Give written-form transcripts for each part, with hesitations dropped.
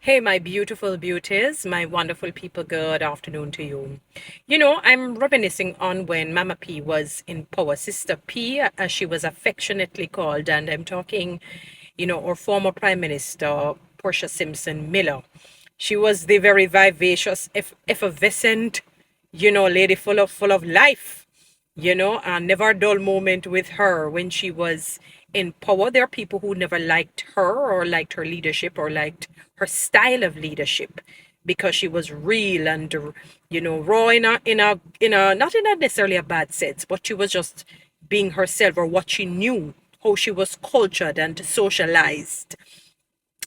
Hey, my beautiful beauties, my wonderful people, good afternoon to you. I'm reminiscing on when Mama P was in power, Sister P, as she was affectionately called, and I'm talking, our former Prime Minister, Portia Simpson-Miller. She was the very vivacious, effervescent, lady full of life, and never a dull moment with her when she was in power. There are people who never liked her or liked her leadership or liked her style of leadership because she was real and raw in a not in a necessarily a bad sense, but she was just being herself or what she knew, how she was cultured and socialized.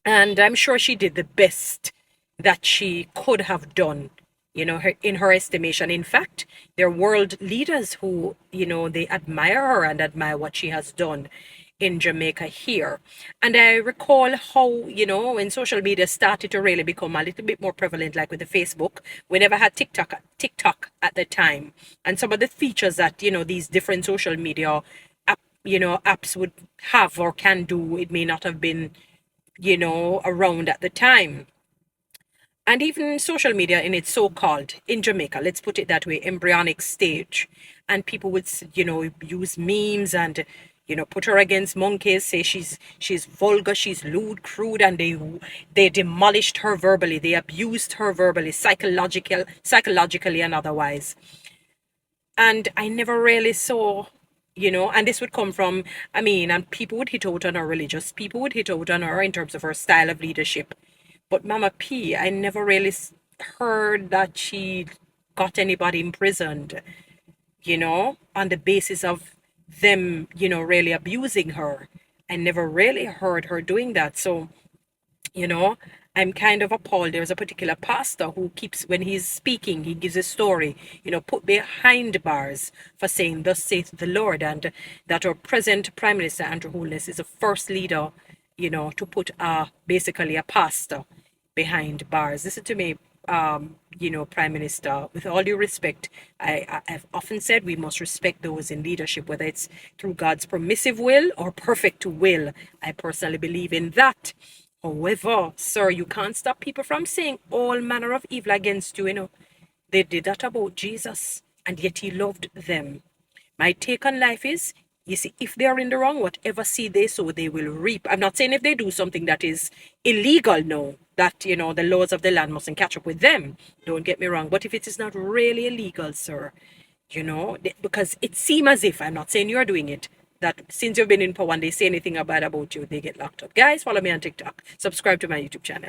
And I'm sure she did the best that she could have done, in her estimation. In fact, there are world leaders who, they admire her and admire what she has done in Jamaica here. And I recall how, when social media started to really become a little bit more prevalent, like with the Facebook, we never had TikTok at the time. And some of the features that, these different social media apps would have or can do, it may not have been around at the time. And even social media in its so-called, in Jamaica, let's put it that way, embryonic stage. And people would, use memes and, put her against monkeys, say she's vulgar, she's lewd, crude, and they demolished her verbally, they abused her verbally, psychologically and otherwise. And I never really saw, and this would come from, and people would hit out on her, religious people would hit out on her in terms of her style of leadership. But Mama P, I never really heard that she got anybody imprisoned, on the basis of them, really abusing her. I never really heard her doing that. So, you know I'm kind of appalled. There's a particular pastor who keeps, when he's speaking, he gives a story, put behind bars for saying thus saith the Lord, and that our present Prime Minister Andrew Holness is the first leader, to put basically a pastor behind bars. Listen to me, Prime Minister, with all due respect, I've often said we must respect those in leadership, whether it's through God's permissive will or perfect will. I personally believe in that. However, sir, you can't stop people from saying all manner of evil against you. They did that about Jesus, and yet he loved them. My take on life is, you see, if they are in the wrong, whatever seed they sow, they will reap. I'm not saying if they do something that is illegal, no, that, the laws of the land mustn't catch up with them. Don't get me wrong. But if it is not really illegal, sir, because it seems as if, I'm not saying you're doing it, that since you've been in power and they say anything bad about you, they get locked up. Guys, follow me on TikTok. Subscribe to my YouTube channel.